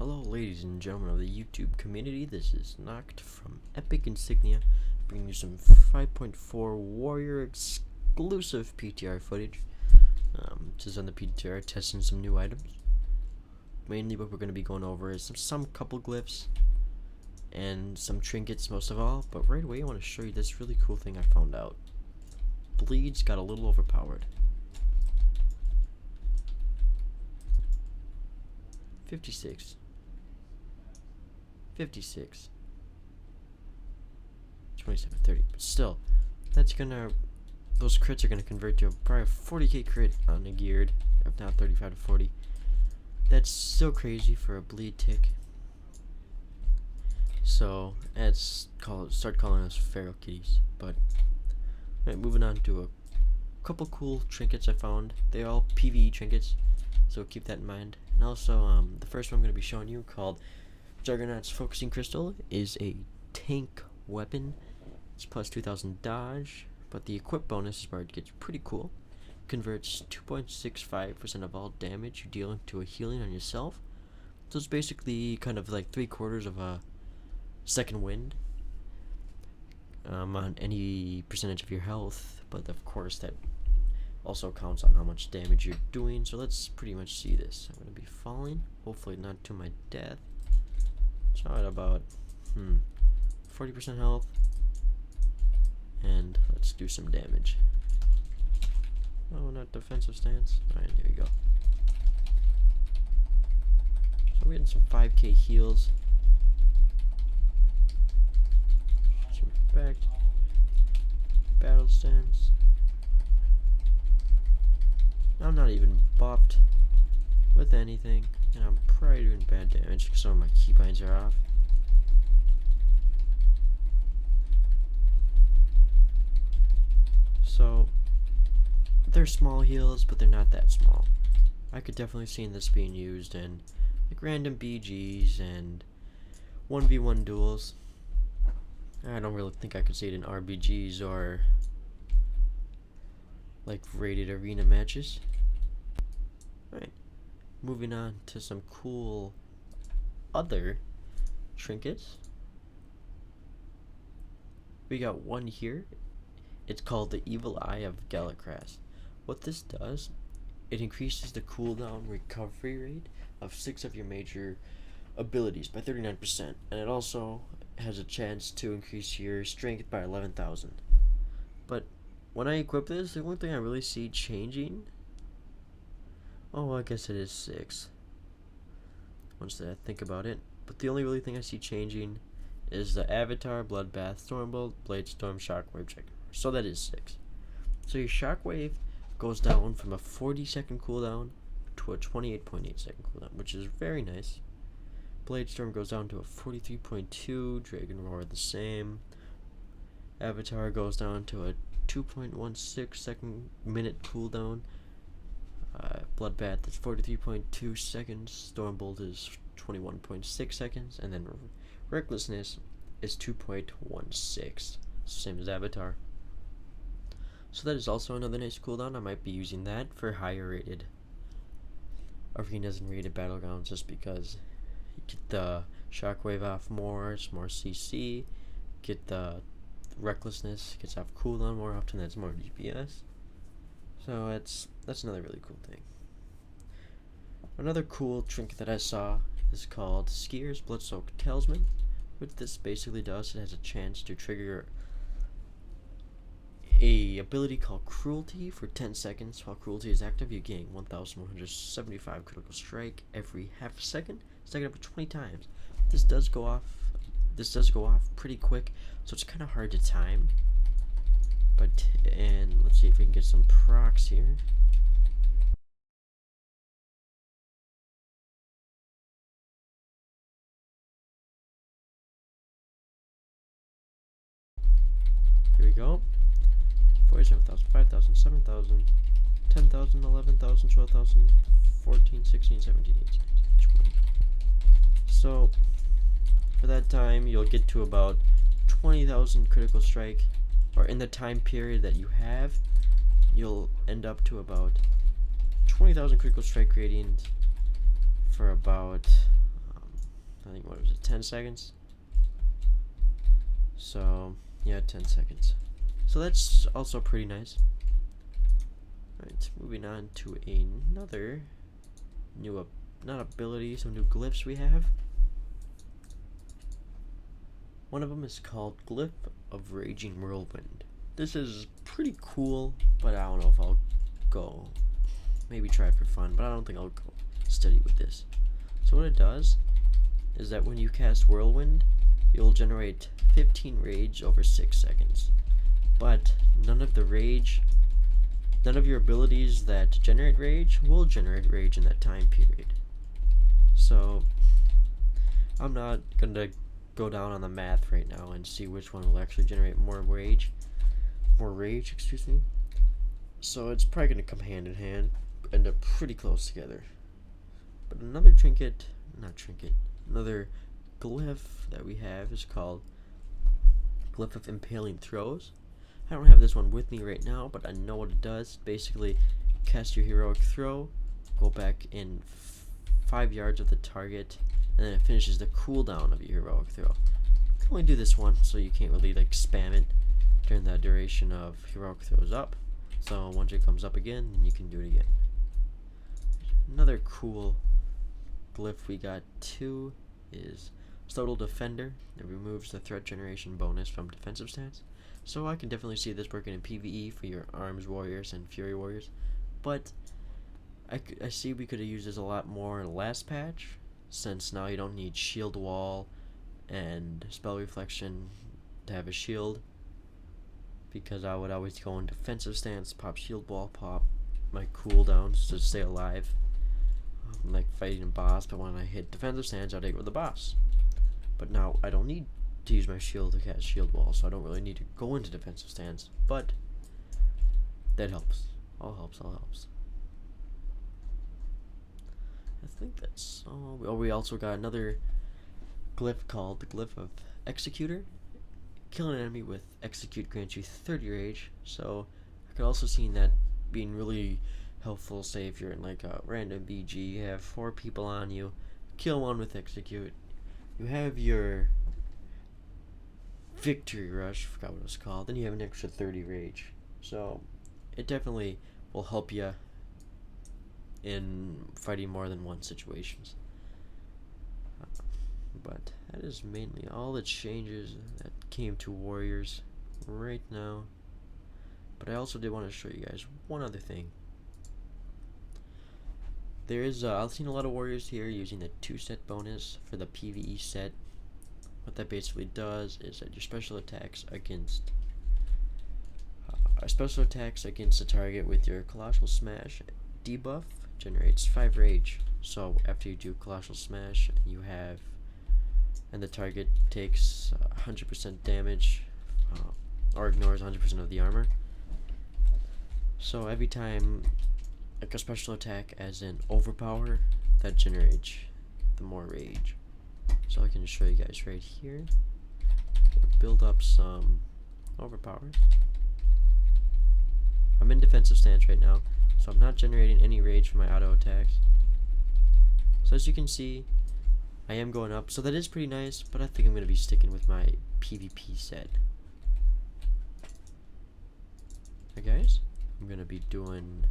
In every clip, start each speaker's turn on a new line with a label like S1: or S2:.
S1: Hello ladies and gentlemen of the YouTube community, this is Noct from Epic Insignia, bringing you some 5.4 Warrior exclusive PTR footage. Just on the PTR, testing some new items. Mainly what we're going to be going over is some couple glyphs, and some trinkets most of all, but right away I want to show you this really cool thing I found out. Bleeds got a little overpowered. 56. 56, 27, 30, but still, those crits are gonna convert to probably a 40k crit on a geared, if not 35 to 40. That's so crazy for a bleed tick. So start calling us feral kitties. But right, moving on to a couple cool trinkets I found. They're all PvE trinkets, so keep that in mind. And also, the first one I'm gonna be showing you, called Juggernaut's Focusing Crystal, is a tank weapon. It's plus 2000 dodge, but the equip bonus is where it gets pretty cool. Converts 2.65% of all damage you deal into a healing on yourself. So it's basically kind of like 3/4 of a second wind on any percentage of your health, but of course that also counts on how much damage you're doing. So let's pretty much see this. I'm going to be falling, hopefully not to my death. So at about 40% health, and let's do some damage. Oh, not defensive stance. Alright, there we go. So we're getting some 5k heals. Back. Battle stance. I'm not even buffed with anything, and I'm probably doing bad damage because some of my keybinds are off. So they're small heals, but they're not that small. I could definitely see this being used in like random BGs and 1v1 duels. I don't really think I could see it in RBGs or like rated arena matches. Alright, moving on to some cool other trinkets. We got one here. It's called the Evil Eye of Galacrast. What this does, it increases the cooldown recovery rate of 6 of your major abilities by 39%, and it also has a chance to increase your strength by 11,000. But when I equip this, the only thing I really see changing, I guess it is 6 once I think about it, but the only really thing I see changing is the Avatar, Bloodbath, Stormbolt, Bladestorm, Shockwave, check. So that is 6. So your Shockwave goes down from a 40-second cooldown to a 28.8-second cooldown, which is very nice. Bladestorm goes down to a 43.2, Dragon Roar the same. Avatar goes down to a 2.16 minute cooldown. Bloodbath is 43.2 seconds. Stormbolt is 21.6 seconds, and then Recklessness is 2.16, same as Avatar. So that is also another nice cooldown. I might be using that for higher rated arenas and rated battlegrounds, just because you get the Shockwave off more, it's more CC. Get the Recklessness, gets off cooldown more often, that's more DPS. So that's another really cool thing. Another cool trinket that I saw is called Skier's Bloodsoaked Talisman. What this basically does, it has a chance to trigger a ability called Cruelty for 10 seconds. While Cruelty is active, you gain 1,175 critical strike every half second. Stack it up to 20 times. This does go off pretty quick, so it's kind of hard to time. And let's see if we can get some procs here. Here we go. 47,000, 5,000, 7,000, 10,000, 11,000, 12,000, 14, 16, 17, 18, 19, 20. So for that time, you'll get to about 20,000 critical strike, or in the time period that you have, you'll end up to about 20,000 critical strike radiant for about 10 seconds. So yeah, 10 seconds. So that's also pretty nice. Alright, moving on to another new not ability, some new glyphs we have. One of them is called Glyph of Raging Whirlwind. This is pretty cool, but I don't know if I'll go. Maybe try it for fun, but I don't think I'll go steady with this. So what it does is that when you cast Whirlwind, you'll generate 15 rage over 6 seconds. But none of your abilities that generate rage will generate rage in that time period. So I'm not gonna go down on the math right now and see which one will actually generate more rage, excuse me. So it's probably gonna come hand in hand, end up pretty close together. But another another glyph that we have is called Glyph of Impaling Throws. I don't have this one with me right now, but I know what it does. Basically, cast your heroic throw, go back in 5 yards of the target, and then it finishes the cooldown of your heroic throw. You can only do this one, so you can't really like spam it during the duration of heroic throws up. So once it comes up again, then you can do it again. Another cool glyph we got too is Total Defender. It removes the threat generation bonus from defensive stance. So I can definitely see this working in PvE for your Arms Warriors and Fury Warriors. But I see we could have used this a lot more in the last patch, since now you don't need Shield Wall and Spell Reflection to have a shield. Because I would always go in defensive stance, pop Shield Wall, pop my cooldowns to stay alive. Like fighting a boss, but when I hit defensive stance, I'd hit with the boss. But now I don't need to use my shield to cast Shield Wall, so I don't really need to go into defensive stance. But that helps. All helps. I think that's all. We also got another glyph called the Glyph of Executor. Killing an enemy with Execute grants you 30 rage. So I could also see that being really helpful. Say if you're in like a random BG, you have 4 people on you, kill one with Execute, you have your Victory Rush, forgot what it was called, then you have an extra 30 rage. So it definitely will help you in fighting more than one situations. But that is mainly all the changes that came to Warriors right now. But I also did want to show you guys one other thing. There is, I've seen a lot of Warriors here using the 2-set bonus for the PvE set. What that basically does is that your special attacks against the target with your Colossal Smash debuff generates 5 rage. So after you do Colossal Smash, and the target takes 100% damage, or ignores 100% of the armor. So every time like a special attack as in Overpower, that generates the more rage. So I can show you guys right here. Build up some Overpower. I'm in defensive stance right now, so I'm not generating any rage from my auto attacks. So as you can see, I am going up, so that is pretty nice, but I think I'm going to be sticking with my PvP set. Hey guys, I'm going to be doing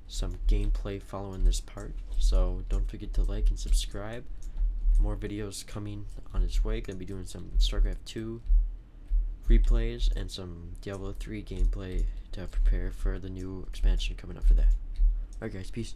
S1: some gameplay following this part, so don't forget to like and subscribe. More videos coming on its way. Going to be doing some StarCraft 2 replays and some Diablo 3 gameplay to prepare for the new expansion coming up for that. Alright guys, peace.